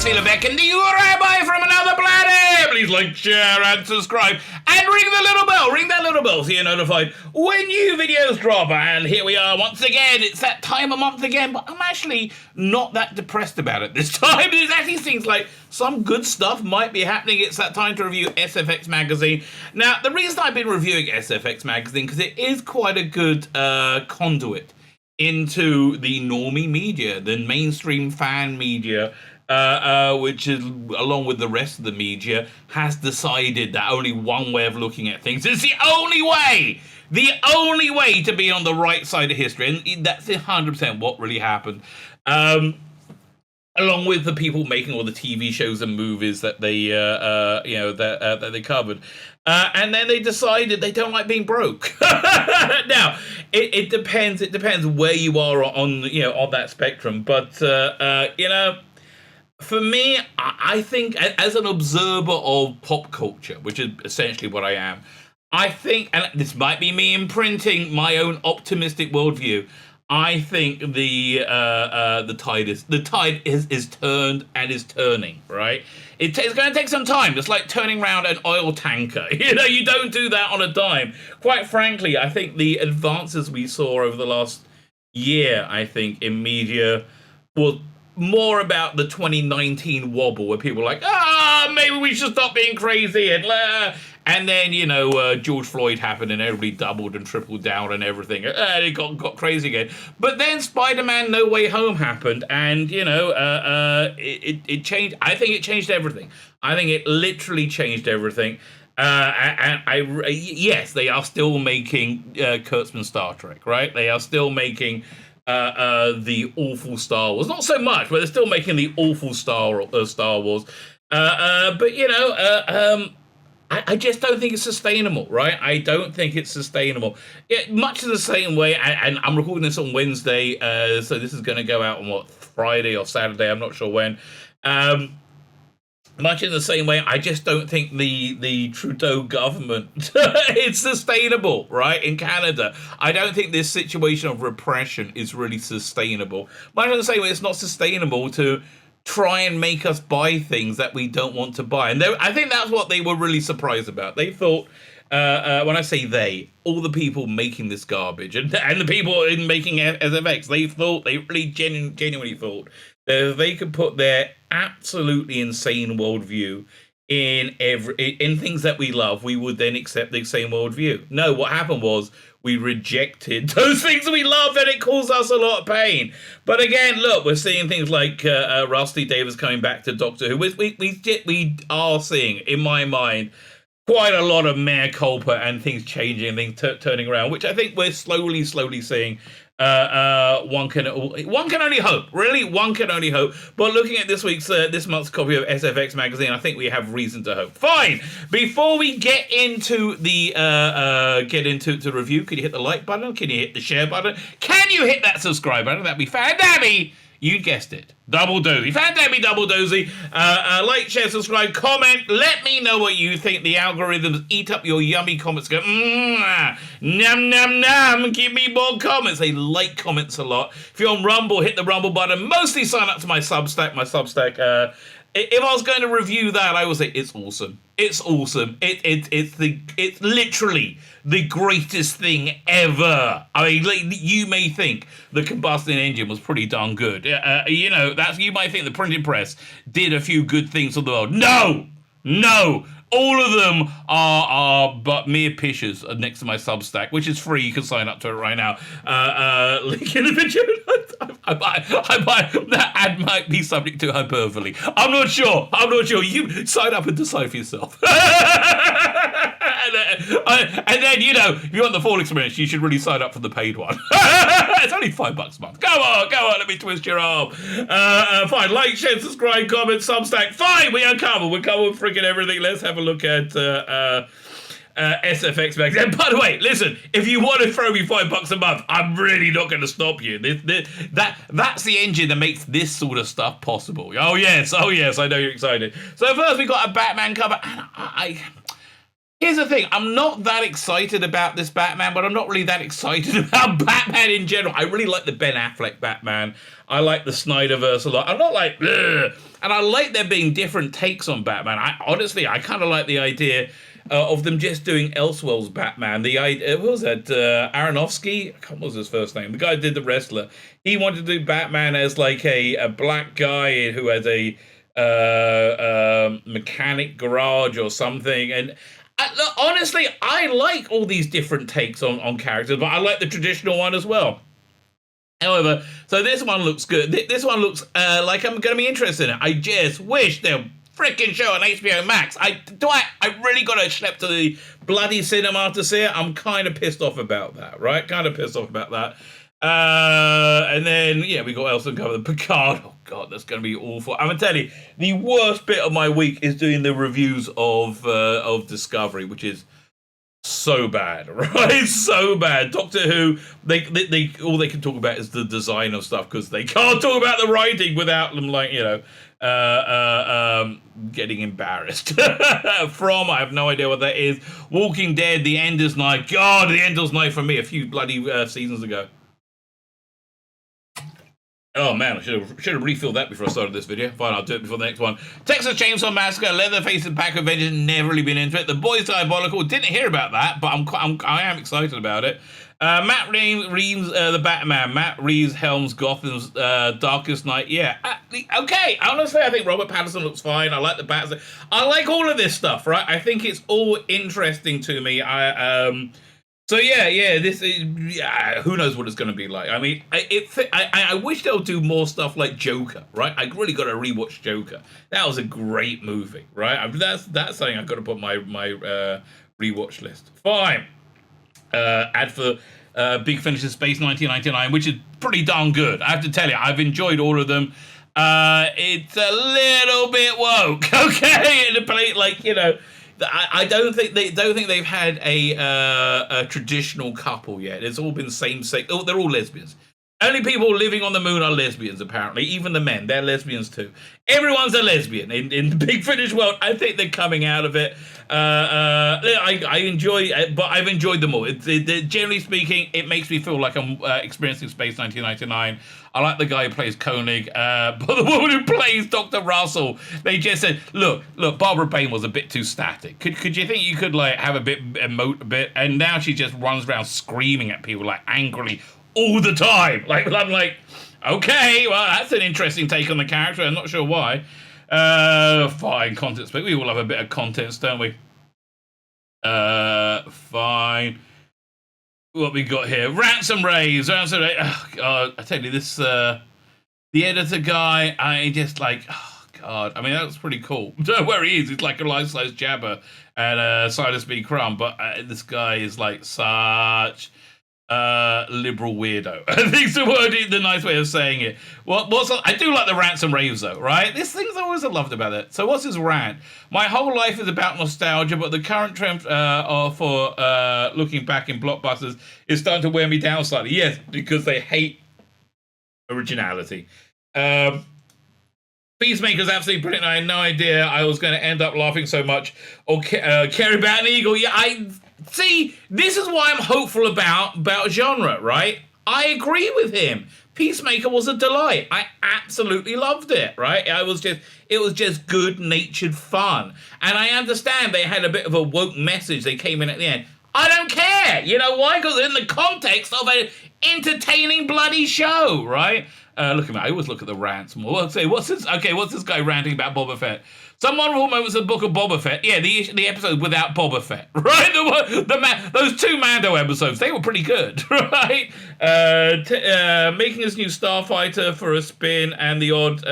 Tzvi Lebetkin, the Rabbi from another planet. Please like, share, and subscribe. And ring the little bell. Ring that little bell so you're notified when new videos drop. And here we are once again. It's that time of month again, but I'm actually not that depressed about it this time. It actually seems like some good stuff might be happening. It's that time to review SFX magazine. Now, the reason I've been reviewing SFX magazine, because it is quite a good conduit into the normie media, the mainstream fan media, which is, along with the rest of the media, has decided that only one way of looking at things is the only way to be on the right side of history, and that's 100% what really happened. Along with the people making all the TV shows and movies that they, that they covered. And then they decided they don't like being broke. Now, it depends. It depends where you are on that spectrum. But for me, I think as an observer of pop culture, which is essentially what I am, I think, and this might be me imprinting my own optimistic worldview, I think the tide is turned and is turning, right? It's going to take some time. It's like turning around an oil tanker. You don't do that on a dime. Quite frankly, I think the advances we saw over the last year, I think, in media was more about the 2019 wobble, where people were like, maybe we should stop being crazy, and then, George Floyd happened and everybody doubled and tripled down and everything. It got crazy again. But then Spider-Man No Way Home happened, and, it changed. I think it changed everything. I think it literally changed everything. Yes, they are still making Kurtzman's Star Trek, right? They are still making the awful Star Wars. Not so much, but they're still making the awful Star Wars. I just don't think it's sustainable, right? I don't think it's sustainable. Much in the same way, and I'm recording this on Wednesday, so this is going to go out on, Friday or Saturday, I'm not sure when. Much in the same way, I just don't think the Trudeau government is sustainable, right, in Canada. I don't think this situation of repression is really sustainable. Much in the same way, it's not sustainable to try and make us buy things that we don't want to buy. And I think that's what they were really surprised about. They thought, when I say they, all the people making this garbage and the people in making SFX, they really genuinely thought that if they could put their absolutely insane worldview in things that we love, we would then accept the same worldview. No, what happened was we rejected those things we love, and it caused us a lot of pain. But again, look, we're seeing things like Rusty Davis coming back to Doctor Who. We are seeing, in my mind, quite a lot of mea culpa and things changing and things turning around, which I think we're slowly seeing. One can only hope. Really, one can only hope. But looking at this month's copy of SFX magazine, I think we have reason to hope. Fine. Before we get into the review, can you hit the like button? Can you hit the share button? Can you hit that subscribe button? That'd be fantastic. You guessed it. Double dozy. Fantastic, double dozy. Like, share, subscribe, comment. Let me know what you think. The algorithms eat up your yummy comments. Go, nom, nom, nom. Give me more comments. They like comments a lot. If you're on Rumble, hit the Rumble button. Mostly sign up to my Substack. If I was going to review that, I would say it's awesome. It's awesome. It's literally the greatest thing ever. I mean, you may think the combustion engine was pretty darn good. You might think the printing press did a few good things for the world. No. All of them are but mere pictures next to my Substack, which is free. You can sign up to it right now. Link in the video. That ad might be subject to hyperbole. I'm not sure. You sign up and decide for yourself. And then, if you want the full experience, you should really sign up for the paid one. It's only $5 a month. Go on, let me twist your arm. Fine, like, share, subscribe, comment, Substack. Fine, we are covered. We're covered freaking everything. Let's have a look at SFX magazine. And by the way, listen, if you want to throw me $5 a month, I'm really not going to stop you. That's the engine that makes this sort of stuff possible. Oh yes, I know you're excited. So first we got a Batman cover, and Here's the thing, I'm not that excited about this Batman, but I'm not really that excited about Batman in general. I really like the Ben Affleck Batman. I like the Snyderverse a lot. I'm not like, ugh. And I like there being different takes on Batman. I kind of like the idea of them just doing Elseworlds Batman. The idea, what was that, Aronofsky? What was his first name? The guy who did The Wrestler. He wanted to do Batman as like a black guy who has a mechanic garage or something. And honestly, I like all these different takes on characters, but I like the traditional one as well. However, so this one looks good. This one looks like I'm going to be interested in it. I just wish they'll freaking show on HBO Max. I really got to schlep to the bloody cinema to see it. I'm kind of pissed off about that, right? Kind of pissed off about that. And then, yeah, we got Elson cover the Picard. Oh, God, that's going to be awful. I'm going to tell you, the worst bit of my week is doing the reviews of Discovery, which is so bad, right? So bad. Doctor Who, they all they can talk about is the design of stuff because they can't talk about the writing without them, like, getting embarrassed. I have no idea what that is. Walking Dead, The Ender's Knife. God, The Ender's Knife for me a few bloody seasons ago. Oh man, I should have refilled that before I started this video. Fine, I'll do it before the next one. Texas Chainsaw Massacre, Leatherface and Pack of Vengeance, never really been into it. The Boys Diabolical, didn't hear about that, but I am excited about it. Matt Reeves, the Batman. Matt Reeves helms Gotham's Darkest Night. Yeah, okay. Honestly, I think Robert Pattinson looks fine. I like the Batman. I like all of this stuff, right? I think it's all interesting to me. So yeah, this is, who knows what it's going to be like. I mean, I wish they'll do more stuff like Joker, right? I really got to rewatch Joker. That was a great movie, right? That's something I've got to put on my rewatch list. Fine. Ad for Big Finish in Space 1999, which is pretty darn good. I have to tell you, I've enjoyed all of them. It's a little bit woke, okay? In a plate, like, I don't think they've had a traditional couple yet. It's all been same sex. Oh, they're all lesbians. Only people living on the moon are lesbians, apparently. Even the men, they're lesbians too. Everyone's a lesbian in the Big Finish world. I think they're coming out of it. I enjoy it, but I've enjoyed them all. Generally speaking, it makes me feel like I'm experiencing Space 1999. I like the guy who plays Koenig, but the woman who plays Dr. Russell, they just said, look, Barbara Bain was a bit too static. Could you think you could like have a bit emote a bit? And now she just runs around screaming at people like angrily all the time. Like I'm like, okay, well that's an interesting take on the character. I'm not sure why. Fine, content speak. We all have a bit of contents, don't we? Fine. What we got here? Ransom Rays. Oh, God, I tell you, this, the editor guy, I just like, oh, God. I mean, that's pretty cool. Where he is, he's like a life-size Jabba and Silas B. Crumb, but this guy is like such liberal weirdo. I think's the nice way of saying it. I do like the Ransom Raves though, right? This thing's always loved about it. So what's his rant? My whole life is about nostalgia, but the current trend for looking back in blockbusters is starting to wear me down slightly. Yes, because they hate originality. Peacemaker's absolutely brilliant. I had no idea I was going to end up laughing so much. Or care about an eagle. Yeah, see, this is why I'm hopeful about genre, right? I agree with him. Peacemaker was a delight. I absolutely loved it, right? It was just good-natured fun. And I understand they had a bit of a woke message. They came in at the end. I don't care. You know why? Because in the context of an entertaining bloody show, right? Look at me. I always look at the rants more. I'll say, what's this guy ranting about Boba Fett? Some wonderful moments of the book of Boba Fett. Yeah, the episode without Boba Fett, right? Those two Mando episodes, they were pretty good, right? Making his new Starfighter for a spin and the odd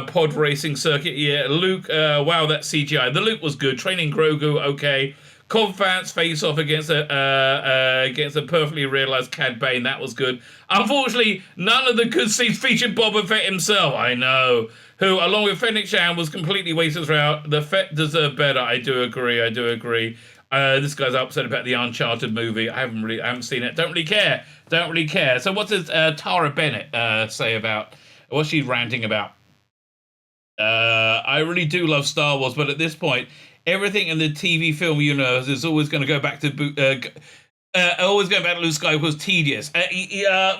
pod racing circuit. Yeah, Luke, wow, that CGI. The Luke was good. Training Grogu, okay. Confant's face off against a perfectly realized Cad Bane. That was good. Unfortunately, none of the good scenes featured Boba Fett himself. I know. Who, along with Fennec Shand, was completely wasted throughout. The Fett deserved better. I do agree. This guy's upset about the Uncharted movie. I haven't seen it. Don't really care. So what does Tara Bennett say about? What's she ranting about? I really do love Star Wars, but at this point, everything in the TV film universe is always going to go back to always going back to Luke Skywalker was tedious.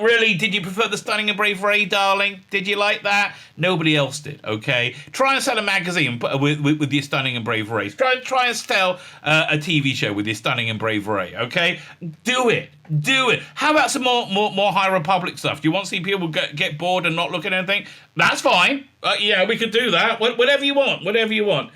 Really, did you prefer The Stunning and Brave Ray, darling? Did you like that? Nobody else did, okay? Try and sell a magazine with your Stunning and Brave Ray. Try and sell a TV show with your Stunning and Brave Ray, okay? Do it. How about some more High Republic stuff? Do you want to see people get bored and not look at anything? That's fine. Yeah, we could do that. Whatever you want.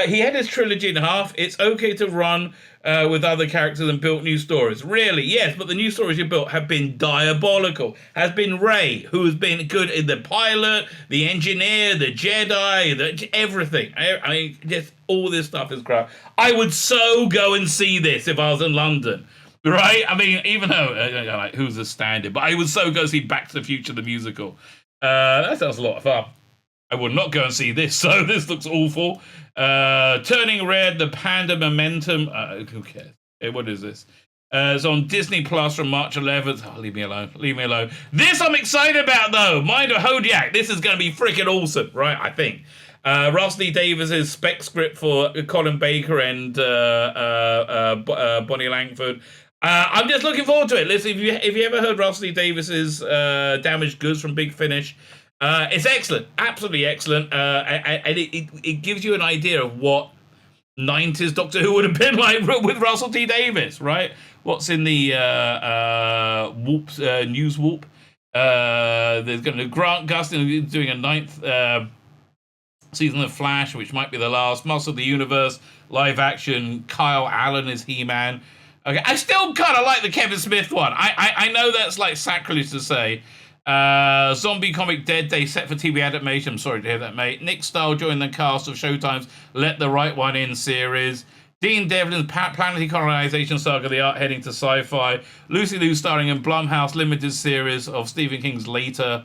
He had his trilogy in half. It's okay to run with other characters and built new stories. Really, yes, but the new stories you built have been diabolical. Has been Rey, who has been good in the pilot, the engineer, the Jedi, everything. I mean, just all this stuff is crap. I would so go and see this if I was in London. Right? I mean, even though, like, who's a standard, but I would so go see Back to the Future, the musical. That sounds a lot of fun. I would not go and see this, so this looks awful. Turning Red, the Panda Momentum. Who cares? Hey, what is this? It's on Disney Plus from March 11th. Oh, leave me alone. This I'm excited about, though. Mind of Hodiak. This is going to be freaking awesome, right? I think. Russell D. Davis's spec script for Colin Baker and Bonnie Langford. I'm just looking forward to it. Listen, if you ever heard Russell D. Davis's Damaged Goods from Big Finish, it's excellent, absolutely excellent, and it gives you an idea of what 90s Doctor Who would have been like with Russell T Davies, right? What's in the news whoop? There's going to Grant Gustin doing a 9th season of Flash, which might be the last. Master of the Universe live action. Kyle Allen is He-Man. Okay, I still kind of like the Kevin Smith one. I know that's like sacrilege to say. Zombie Comic Dead Day set for TV adaptation. I'm sorry to hear that, mate. Nick Stahl joined the cast of Showtime's Let the Right One In series. Dean Devlin's Planetary Colonization saga, the art heading to sci-fi. Lucy Liu starring in Blumhouse limited series of Stephen King's Later.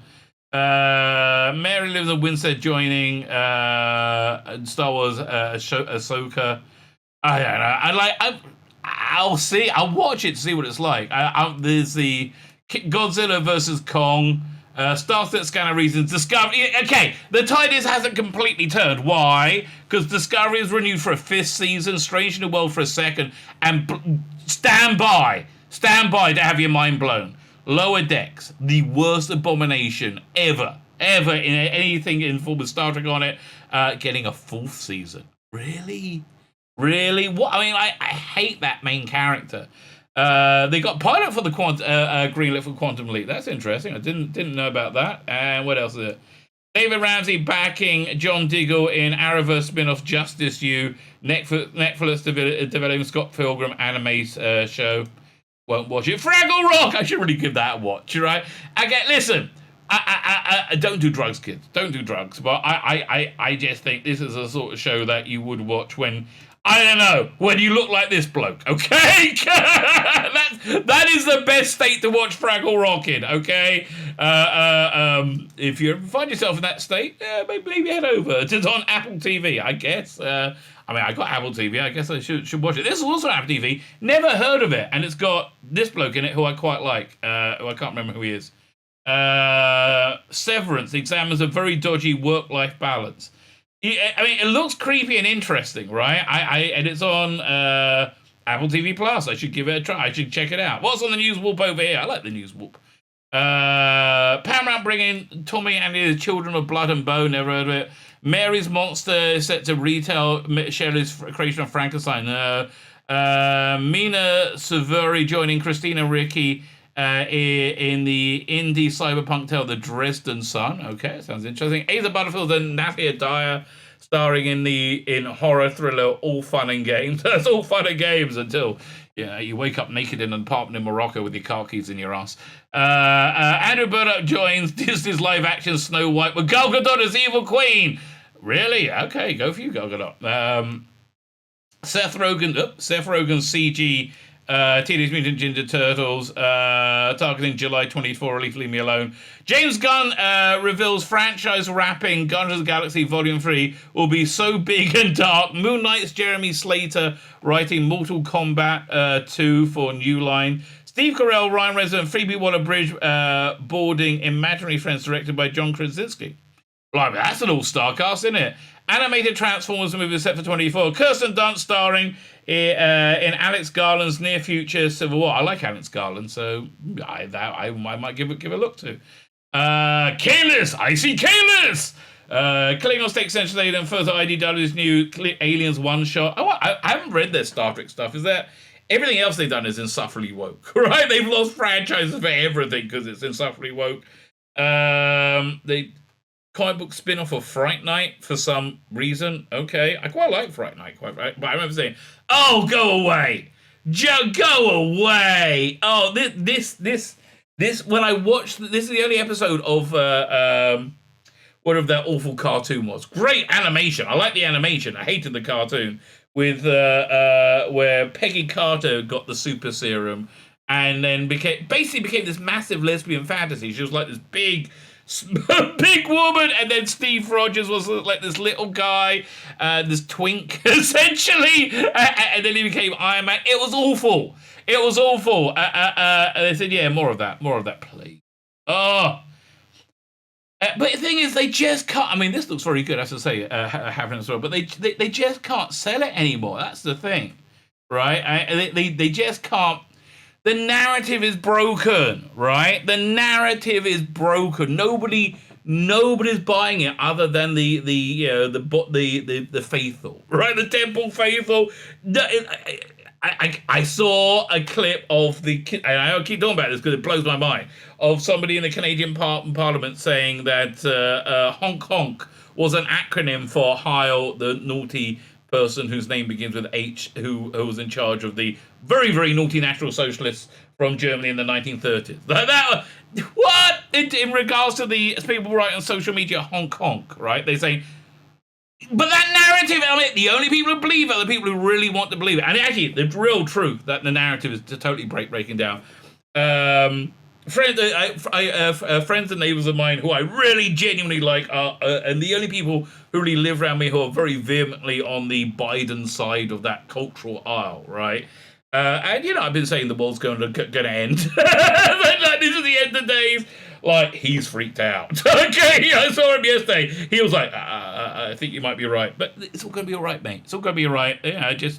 Mary Lives in Winstead joining Star Wars Ahsoka. I don't know. I'll see. I'll watch it to see what it's like. There's the Godzilla versus Kong, Starset Scanner Reasons, Discovery. Okay, the tide hasn't completely turned. Why? Because Discovery is renewed for a 5th season, Strange New World for a 2nd, and stand by to have your mind blown. Lower Decks, the worst abomination ever in anything in form of Star Trek on it, getting a 4th season. Really? What? I mean, I hate that main character. They got pilot for the greenlit for Quantum Leap. That's interesting. I didn't know about that. And what else is it? David Ramsey backing John Diggle in Arrowverse spin-off Justice You. Netflix developing Scott Pilgrim anime show. Won't watch it. Fraggle Rock. I should really give that a watch. Right? Okay, listen. I don't do drugs, kids. Don't do drugs. But I just think this is a sort of show that you would watch when, I don't know, when you look like this bloke, okay? that is the best state to watch Fraggle Rock in, okay? If you find yourself in that state, maybe head over. It's on Apple TV, I guess. I got Apple TV. I guess I should watch it. This is also Apple TV. Never heard of it. And it's got this bloke in it who I quite like. Who I can't remember who he is. Severance examines a very dodgy work-life balance. I mean, it looks creepy and interesting, right? And it's on Apple TV Plus. I should give it a try. I should check it out. What's on the news whoop over here? I like the news whoop. Paramount bringing Tommy and his Children of Blood and Bone. Never heard of it. Mary's Monster is set to retell Shelley's creation of Frankenstein. Mina Savuri joining Christina Ricci in the indie cyberpunk tale The Dresden Sun. Okay, sounds interesting. Asa Butterfield and Natalie Dyer starring in horror thriller All Fun and Games. That's all fun and games until you wake up naked in an apartment in Morocco with your car keys in your ass. Andrew Burdock joins Disney's live action Snow White with Gal Gadot as Evil Queen. Really? Okay, go for you, Gal Gadot. Seth Rogen's CG Teenage Mutant Ninja Turtles, targeting July 24, Leave Me Alone. James Gunn reveals franchise wrapping Guardians of the Galaxy Volume 3 will be so big and dark. Moon Knight's Jeremy Slater writing Mortal Kombat 2 for New Line. Steve Carell, Ryan Reynolds, and Phoebe Waller-Bridge boarding Imaginary Friends directed by John Krasinski. Blimey, that's an all-star cast, isn't it? Animated Transformers movie set for 24. Kirsten Dunst starring in Alex Garland's near future Civil War. I like Alex Garland, so I might give a look to. Kalis! I see Kalis! Klingon State Central and further IDW's new Aliens one-shot. I haven't read their Star Trek stuff. Is that everything else they've done is insufferably woke, right? They've lost franchises for everything because it's insufferably woke. They comic book spin-off of Fright Night for some reason. Okay, I quite like Fright Night, but I remember saying, "Oh, go away, Joe, go away." Oh, this. When I watched, this is the only episode of whatever that awful cartoon was. Great animation. I like the animation. I hated the cartoon with where Peggy Carter got the super serum and then became this massive lesbian fantasy. She was like this big woman, and then Steve Rogers was like this little guy, this twink essentially, and then he became Iron Man. It was awful. It was awful. And they said, yeah, more of that, please. Oh. But the thing is, they just can't. I mean, this looks very good, I have to say, having as well. But they just can't sell it anymore. That's the thing, right? They just can't. The narrative is broken, right? The narrative is broken. Nobody's buying it other than the faithful, right? The temple faithful. I saw a clip of and I keep talking about this because it blows my mind, of somebody in the Canadian Parliament saying that honk honk was an acronym for Heil, the naughty person whose name begins with H, who was in charge of the very, very naughty National Socialists from Germany in the 1930s. What? In regards to the people who write on social media, honk honk, right? They say, but that narrative, I mean, the only people who believe it are the people who really want to believe it. And actually, the real truth that the narrative is totally breaking down. Friends and neighbors of mine who I really genuinely like are, and the only people who really live around me who are very vehemently on the Biden side of that cultural aisle, right? And I've been saying the world's going to end. Like, this is the end of days. Like, he's freaked out. Okay, I saw him yesterday. He was like, I think you might be right, but it's all going to be all right, mate. It's all going to be all right. It's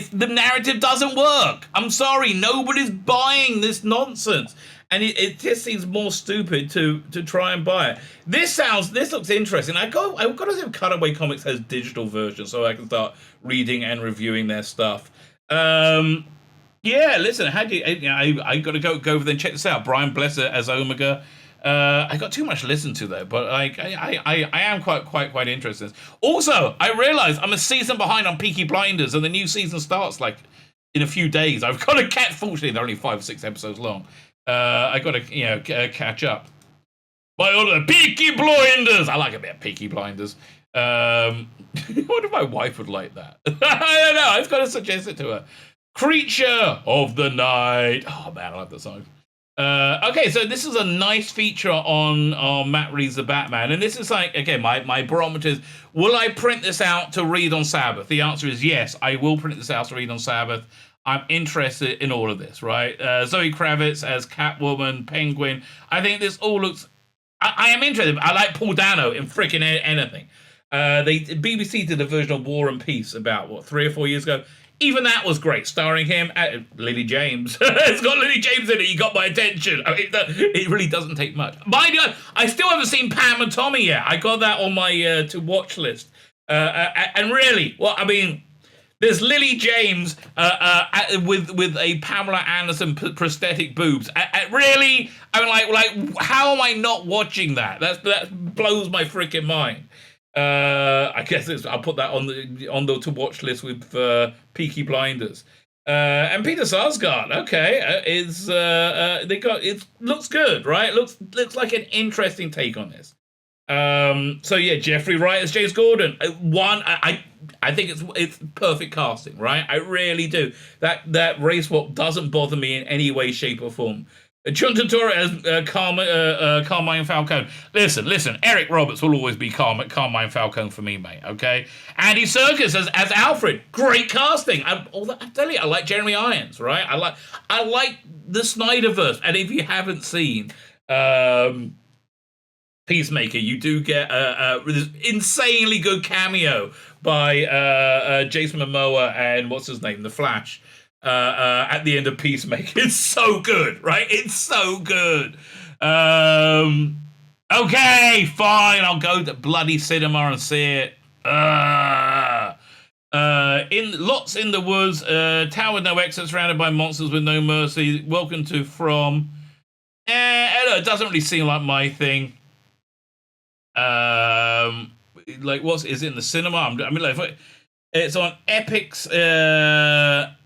the narrative doesn't work. I'm sorry, nobody's buying this nonsense, and it just seems more stupid to try and buy it. This looks interesting. I've got to see if Cutaway Comics has digital versions so I can start reading and reviewing their stuff. Yeah, listen, I got to go over there and check this out. Brian Blesser as Omega. I got too much to listen to though, but I am quite interested. Also, I realize I'm a season behind on Peaky Blinders, and the new season starts like in a few days. I've got to catch. Fortunately, they're only 5 or 6 episodes long. I got to catch up. By all the Peaky Blinders, I like a bit of Peaky Blinders. I wonder if my wife would like that. I don't know. I've got to suggest it to her. Creature of the Night. Oh man, I love that song. Okay, so this is a nice feature on Matt Reeves' The Batman, and this is like, again, my barometer is, will I print this out to read on Sabbath? The answer is yes, I will print this out to read on Sabbath. I'm interested in all of this, right? Zoe Kravitz as Catwoman, Penguin. I think this all looks... I am interested. I like Paul Dano in freaking anything. BBC did a version of War and Peace about, 3 or 4 years ago. Even that was great, starring him, Lily James. It's got Lily James in it. You got my attention. I mean, it really doesn't take much. Mind you, I still haven't seen Pam and Tommy yet. I got that on my to watch list. And really, well, I mean, there's Lily James with a Pamela Anderson prosthetic boobs. Really, I mean, like, how am I not watching that? That blows my freaking mind. I guess I'll put that on the to watch list with Peaky Blinders. And Peter Sarsgaard, okay, it looks good, right? Looks like an interesting take on this. So yeah, Jeffrey Wright as James Gordon. I think it's perfect casting, right? I really do. That race swap doesn't bother me in any way, shape, or form. Chuntatura as Carmine Falcone. Listen. Eric Roberts will always be Carmine Falcone for me, mate. Okay. Andy Serkis as Alfred. Great casting. I'm telling you, I like Jeremy Irons. Right. I like the Snyderverse. And if you haven't seen Peacemaker, you do get this insanely good cameo by Jason Momoa and what's his name, The Flash. At the end of Peacemaker. It's so good, right? It's so good. Okay, fine. I'll go to bloody cinema and see it. In Lots in the Woods, town with no exit, surrounded by monsters with no mercy. Welcome to From. It doesn't really seem like my thing. Like, is it in the cinema? I mean, like, it's on Epix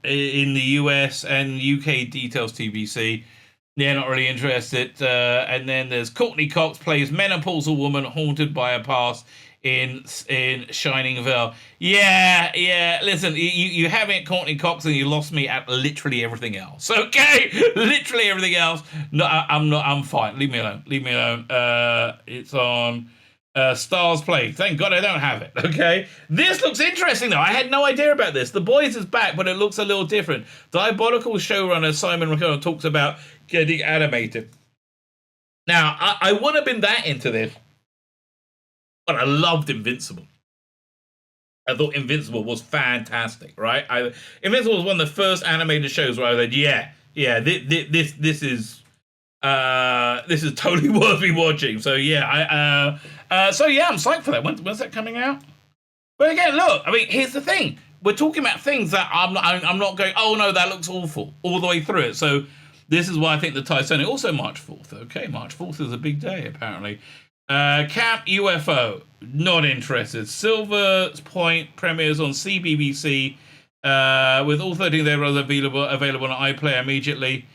in the US and UK Details TBC. Yeah, not really interested. And then there's Courtney Cox plays menopausal woman haunted by a past in Shining Veil. Yeah. Listen, you have it, Courtney Cox, and you lost me at literally everything else. Okay, literally everything else. No, I'm not. I'm fine. Leave me alone. It's on. Stars Play. Thank God I don't have it. Okay. This looks interesting though. I had no idea about this. The Boys is back, but it looks a little different. Diabolical showrunner Simon Riccone talks about getting animated. Now, I wouldn't have been that into this, but I loved Invincible. I thought Invincible was fantastic, right? Invincible was one of the first animated shows where I was like, this is totally worth me watching. So yeah, I'm psyched for that. When's that coming out? But again, look, I mean, here's the thing: we're talking about things that I'm not going, oh no, that looks awful all the way through it. So this is why I think the Titanic also March 4th. Okay, March 4th is a big day apparently. Camp UFO, not interested. Silver Point premieres on CBBC with all 13 episodes available on iPlayer immediately.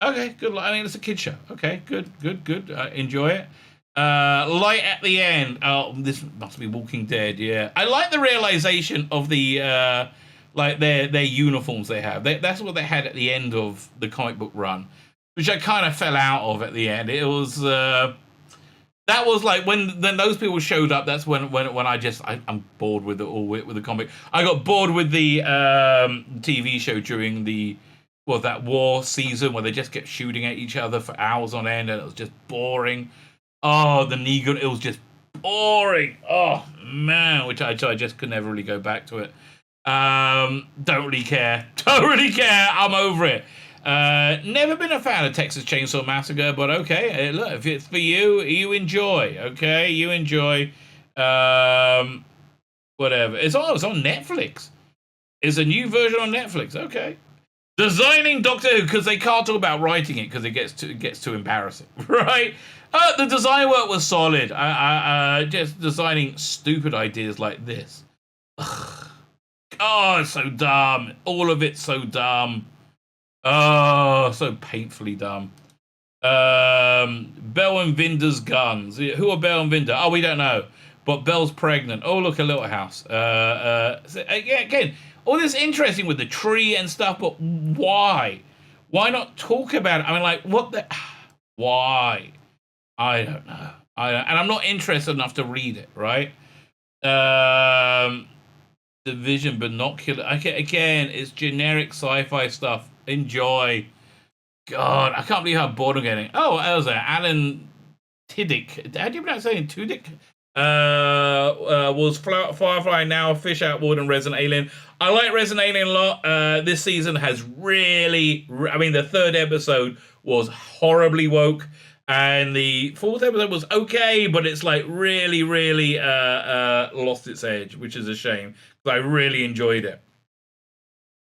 Okay, good. I mean, it's a kid show. Okay, good. Enjoy it. Light at the end. Oh, this must be Walking Dead. Yeah, I like the realization of the like their uniforms they have. That's what they had at the end of the comic book run, which I kind of fell out of at the end. It was that was like when those people showed up. That's when I'm bored with it all with the comic. I got bored with the TV show during that war season where they just kept shooting at each other for hours on end, and it was just boring. Oh, the Negan, it was just boring. Oh man, which I just could never really go back to it. Don't really care. I'm over it. Never been a fan of Texas Chainsaw Massacre, but okay. Look, if it's for you, you enjoy. Okay, you enjoy. Whatever. It's on Netflix. It's a new version on Netflix. Okay. Designing Doctor Who, because they can't talk about writing it because it gets too embarrassing, right? The design work was solid. Just designing stupid ideas like this. Ugh. Oh, it's so dumb. All of it's so dumb. Oh, so painfully dumb. Belle and Vinder's guns. Who are Belle and Vinder? Oh, we don't know. But Belle's pregnant. Oh, look, a little house. Again, all this interesting with the tree and stuff, but why? Why not talk about it? I mean, like, what the... Why? I don't know. And I'm not interested enough to read it, right? Division Binocular. Okay, again, it's generic sci-fi stuff. Enjoy. God, I can't believe how bored I'm getting. Oh, what else there? Alan Tiddick. How do you pronounce that? Tudyk? Was Firefly now Fish Outward and Resident Alien. I like Resident Alien a lot. This season has really... I mean, the third episode was horribly woke. And the fourth episode was okay, but it's like really lost its edge, which is a shame. Because I really enjoyed it.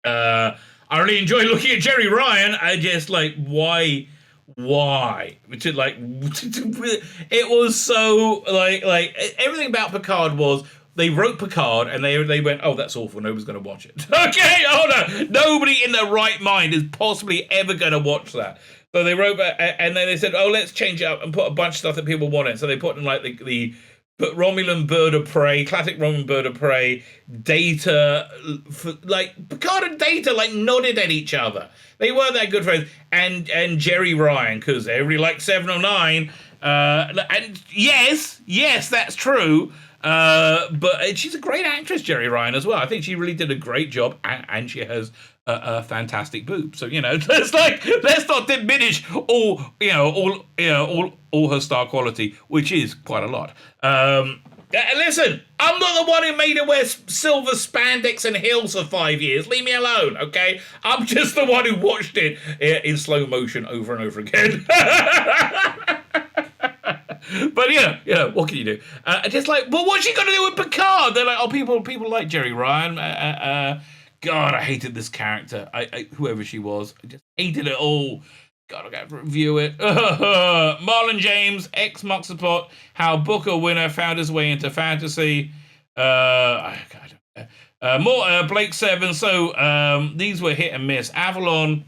I really enjoyed looking at Jerry Ryan. I just like, why? Which is like, it was so like everything about Picard was, they wrote Picard and they went, oh, that's awful, nobody's going to watch it. Okay, hold on. Nobody in their right mind is possibly ever going to watch that. So they wrote, and then they said, oh, let's change it up and put a bunch of stuff that people wanted. So they put in like the But Romulan bird of prey, classic Romulan bird of prey, Data, like Picard and Data, like nodded at each other. They weren't that good friends. And Jerry Ryan, because everybody likes 709. And yes, that's true. But she's a great actress, Jerry Ryan, as well. I think she really did a great job, and she has a fantastic boob. So let's not diminish all her star quality, which is quite a lot. Listen, I'm not the one who made her wear silver spandex and heels for 5 years. Leave me alone, okay? I'm just the one who watched it in slow motion over and over again. But yeah, what can you do? Just like, well, what's she gonna do with Picard? They're like, oh, people like Jerry Ryan. God, I hated this character. I whoever she was, I just hated it all. God, I got to review it. Marlon James, ex Muxapot, how Booker winner found his way into fantasy. More Blake 7. So these were hit and miss. Avalon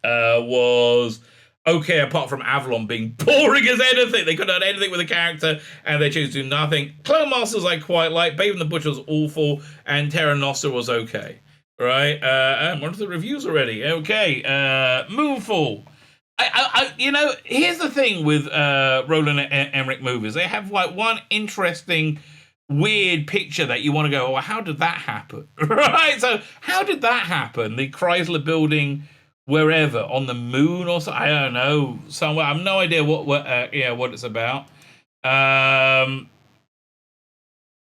was okay, apart from Avalon being boring as anything. They couldn't have done anything with the character, and they chose to do nothing. Clone Masters I quite like. Babe and the Butcher was awful, and Terra Nostra was okay. Right? And one of the reviews already. Okay. Moonfall. Here's the thing with Roland Emmerich movies. They have like one interesting, weird picture that you want to go, well, how did that happen? Right? So how did that happen? The Chrysler building wherever, on the moon or something? I don't know. Somewhere. I have no idea what it's about.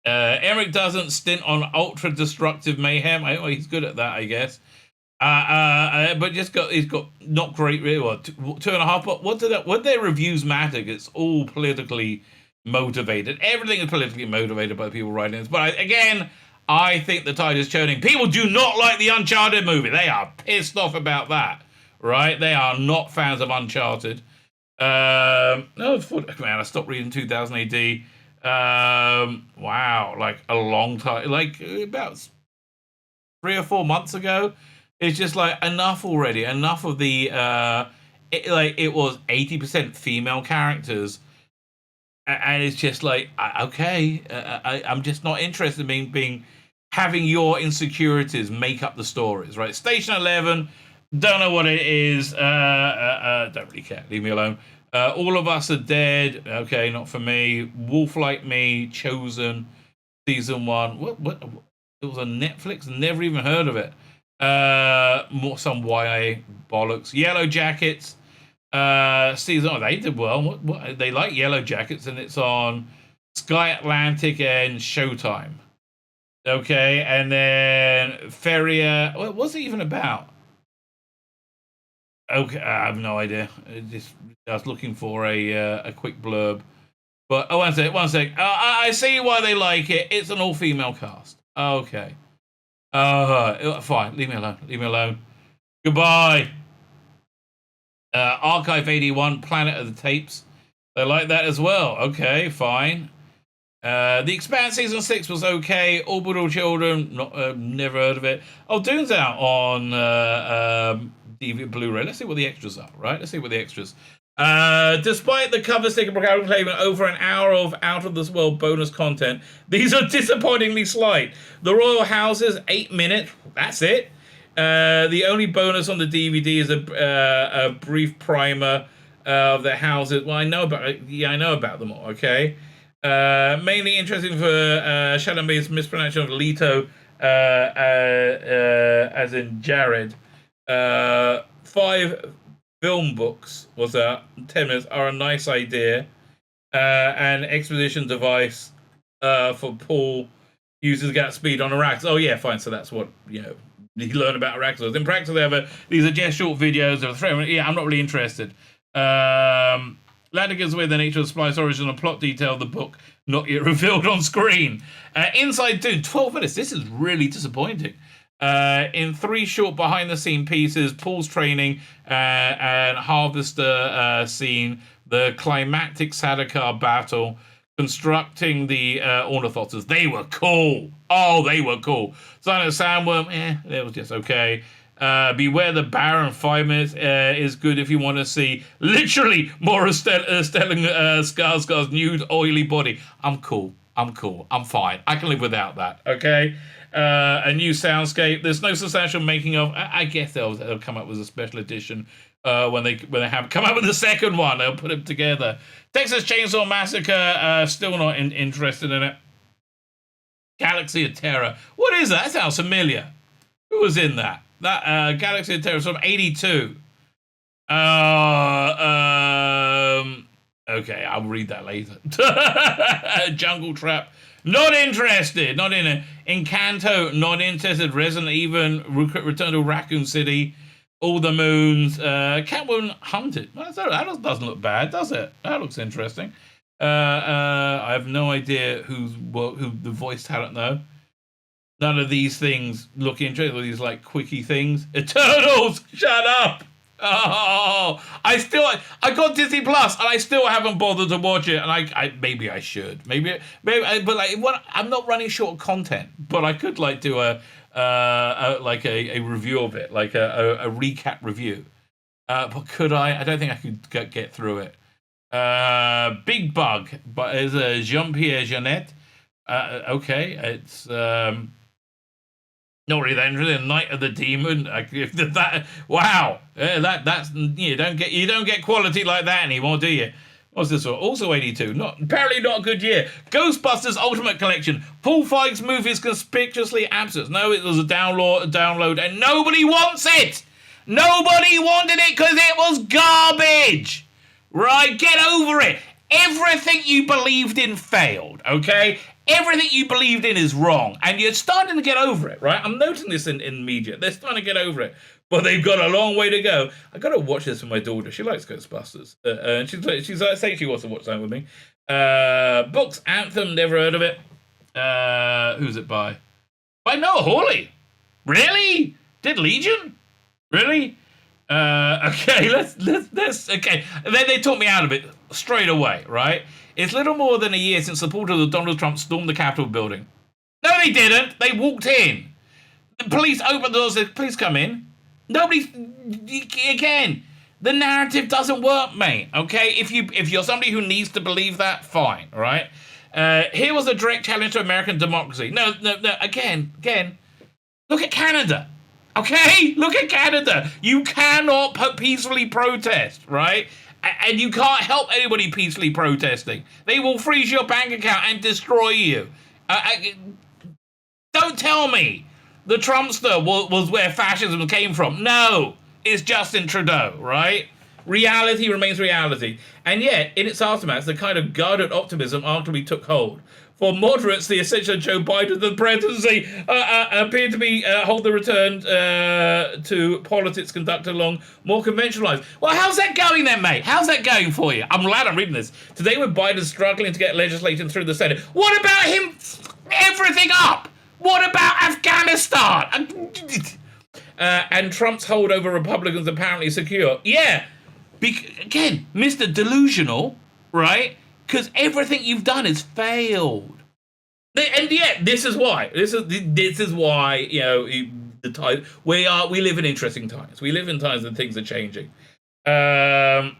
Eric doesn't stint on ultra-destructive mayhem. He's good at that, I guess. But he's got not great, really. What, 2.5? But what their reviews matter? It's all politically motivated. Everything is politically motivated by the people writing this. But I think the tide is turning. People do not like the Uncharted movie. They are pissed off about that, right? They are not fans of Uncharted. I stopped reading 2000 AD. Wow, like a long time, like about 3 or 4 months ago. It's just like enough already. Enough of the it was 80% female characters, and it's just like okay, I'm just not interested in having your insecurities make up the stories, right? Station 11, don't know what it is. Don't really care. Leave me alone. All of Us Are Dead. Okay, not for me. Wolf Like Me, Chosen, season 1. What? It was on Netflix. Never even heard of it. Some YA bollocks. Yellow Jackets. Season. Oh, they did well. What? They like Yellow Jackets, and it's on Sky Atlantic and Showtime. Okay, and then Feria. What's it even about? Okay, I have no idea. I was looking for a quick blurb, but one sec. I see why they like it. It's an all-female cast. Okay. Fine. Leave me alone. Goodbye. Archive 81, Planet of the Tapes. They like that as well. Okay, fine. The Expanse season 6 was okay. Orbital Children, never heard of it. Oh, Dune's out on DVD Blu-ray. Let's see what the extras are, right? Let's see what the extras. Despite the cover sticker claiming over an hour of out-of-this-world bonus content, these are disappointingly slight. The Royal Houses, 8 minutes. That's it. The only bonus on the DVD is a brief primer of the houses. Well, I know about them all, okay? Mainly interesting for Chalamet's mispronunciation of Leto, as in Jared. 5 film books was that 10 minutes are a nice idea. An exposition device for Paul uses gap speed on Arax. Oh yeah, fine. So that's what you learn about Arax. In practice, these are just short videos of 3 minutes. Yeah, I'm not really interested. Latigan's with the nature of Splice origin and plot detail of the book not yet revealed on screen. Inside Dune, 12 minutes. This is really disappointing. In 3 short behind-the-scene pieces, Paul's training and Harvester scene, the climactic Sadakar battle, constructing the Ornithopters. They were cool. Oh, they were cool. Silent Sandworm, it was just okay. Beware the Baron 5 minutes is good if you want to see literally more of Stellan Skarsgård's nude, oily body. I'm cool. I'm fine. I can live without that. Okay. A new soundscape. There's no substantial making of. I guess they'll come up with a special edition when they have come up with the second one. They'll put them together. Texas Chainsaw Massacre. Still not interested in it. Galaxy of Terror. What is that? That sounds familiar. Who was in that? That Galaxy of Terror from '82. Okay, I'll read that later. Jungle Trap. Not interested. Not in it. Encanto. Not interested. Resident Evil. Return to Raccoon City. All the Moons. Catwoman Hunted. Well, that doesn't look bad, does it? That looks interesting. I have no idea who the voice talent though. None of these things look interesting. These like quickie things. Eternals. Shut up. Oh, I got Disney Plus and I still haven't bothered to watch it. And I maybe I should. Maybe. But like, I'm not running short of content. But I could like do a review of it, like a recap review. But could I? I don't think I could get through it. Big Bug, but it's a Jean-Pierre Jeunet. Okay, it's not really that interesting. Night of the Demon. Wow, that's you don't get quality like that anymore, do you? What's this one? Also 82. Apparently not a good year. Ghostbusters Ultimate Collection. Paul Feig's movie is conspicuously absent. No, it was a download, and nobody wants it. Nobody wanted it because it was garbage. Right? Get over it. Everything you believed in failed, okay? Everything you believed in is wrong, and you're starting to get over it, right? I'm noticing this in media. They're starting to get over it, but they've got a long way to go. I got to watch this with my daughter. She likes Ghostbusters. And she's saying she wants to watch that with me. Books, Anthem, never heard of it. Who's it by? By Noah Hawley. Really? Did Legion? Really? Okay, let's okay. And then they talked me out of it straight away, right? It's little more than a year since supporters of Donald Trump stormed the Capitol building. No, they didn't. They walked in. The police opened the doors, said, please come in. Again, the narrative doesn't work, mate, okay? If you're somebody who needs to believe that, fine, all right? Here was a direct challenge to American democracy. No, again, look at Canada. Okay? Look at Canada. You cannot peacefully protest, right? And you can't help anybody peacefully protesting. They will freeze your bank account and destroy you. Don't tell me the Trumpster was where fascism came from. No, it's Justin Trudeau, right? Reality remains reality. And yet, in its aftermath, the kind of guarded optimism ultimately took hold. For moderates, the ascension of Joe Biden to the presidency appeared to be hold the return to politics conducted along more conventional lines. Well, how's that going then, mate? How's that going for you? I'm glad I'm reading this. Today with Biden struggling to get legislation through the Senate. What about him everything up? What about Afghanistan? And Trump's hold over Republicans apparently secure. Yeah, again, Mr. Delusional, right? Because everything you've done has failed, and yet this is why. This is why the time we live in interesting times. We live in times when things are changing. How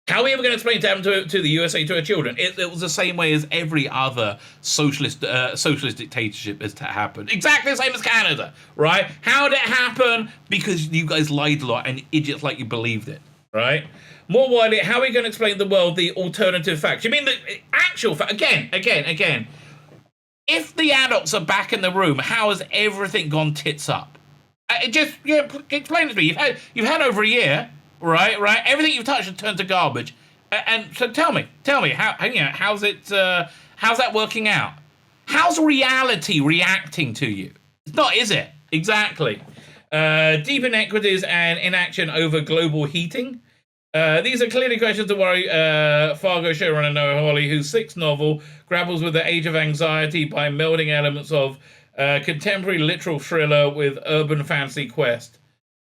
are we ever going to explain to happen to the USA to our children? It was the same way as every other socialist dictatorship has happened. Exactly the same as Canada, right? How did it happen? Because you guys lied a lot and idiots like you believed it, right? More widely, how are we going to explain the world the alternative facts? You mean the actual fact? Again. If the adults are back in the room, how has everything gone tits up? Explain it to me. You've had over a year, right? Everything you've touched has turned to garbage. And so tell me, how's that working out? How's reality reacting to you? It's not, is it? Exactly. Deep inequities and inaction over global heating. These are clearly questions to worry Fargo showrunner Noah Hawley, whose sixth novel grapples with the age of anxiety by melding elements of contemporary literal thriller with urban fantasy quest.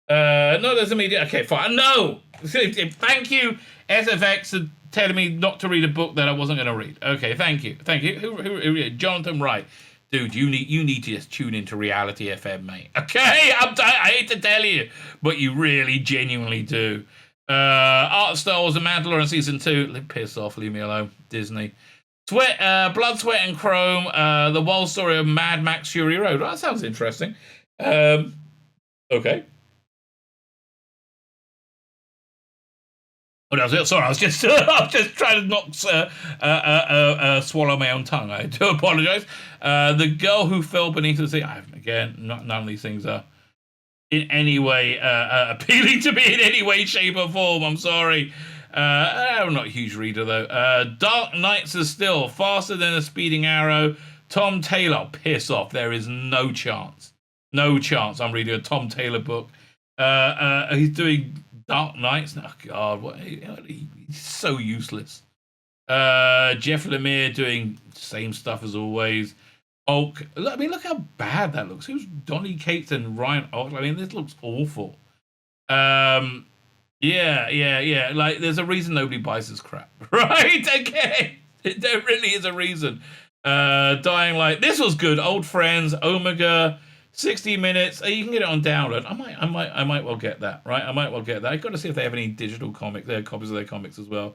No, there's immediate... Okay, fine. No! Thank you, SFX, for telling me not to read a book that I wasn't going to read. Okay, thank you. Who Jonathan Wright. Dude, you need to just tune into Reality FM, mate. Okay, I hate to tell you, but you really genuinely do. Art Star Wars: The Mandalorian season 2. Piss off, leave me alone, Disney. Blood, Sweat, and Chrome. The Wild Story of Mad Max Fury Road. That sounds interesting. Okay. Oh, that was it. Sorry, I was just trying to not swallow my own tongue. I do apologize. The Girl Who Fell Beneath the Sea. None of these things are in any way appealing to me in any way, shape, or form. I'm sorry. I'm not a huge reader though. Dark Knights is still faster than a speeding arrow. Tom Taylor, piss off. There is no chance. No chance. I'm reading a Tom Taylor book. He's doing Dark Knights. Oh God, he's so useless. Jeff Lemire doing same stuff as always. Hulk. I mean, look how bad that looks. Who's Donny Cates and Ryan Hulk? I mean, this looks awful. Yeah. Like, there's a reason nobody buys this crap, right? Okay, there really is a reason. Dying Light. This was good. Old Friends. Omega. 60 minutes. You can get it on download. I might well get that, right? I might well get that. I've got to see if they have any digital copies of their comics as well.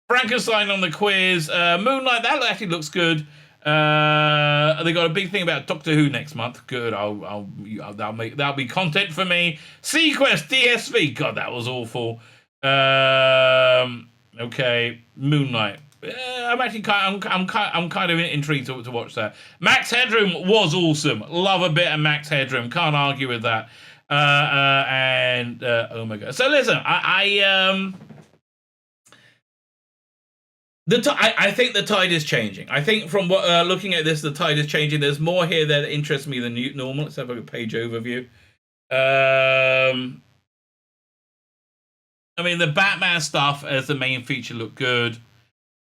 Frankenstein on the quiz. Moonlight, that actually looks good. They got a big thing about Doctor Who next month. Good. That'll be content for me. Sequest DSV. God, that was awful. Okay. Moonlight. I'm kind of intrigued to watch that. Max Headroom was awesome. Love a bit of Max Headroom. Can't argue with that. Oh my god. So listen, I think the tide is changing. I think from what looking at this, the tide is changing. There's more here that interests me than normal. Let's have a page overview. I mean, the Batman stuff as the main feature looked good.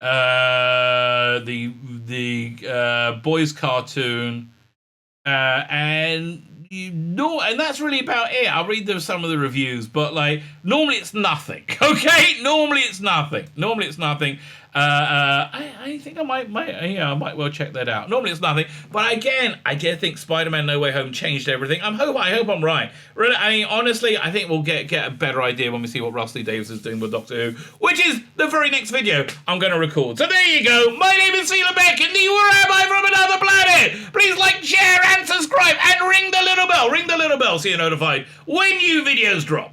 The boys cartoon, and that's really about it. I'll read some of the reviews, but like normally it's nothing. Okay, normally it's nothing. I think I might well check that out. Normally it's nothing, but again, I think Spider-Man No Way Home changed everything. I hope I'm right. Really, I mean, honestly, I think we'll get a better idea when we see what Rusty Davis is doing with Doctor Who, which is the very next video I'm going to record. So there you go. My name is Tzvi Lebetkin, the Rabbi from another planet. Please like, share, and subscribe, and ring the little bell. Ring the little bell so you're notified when new videos drop.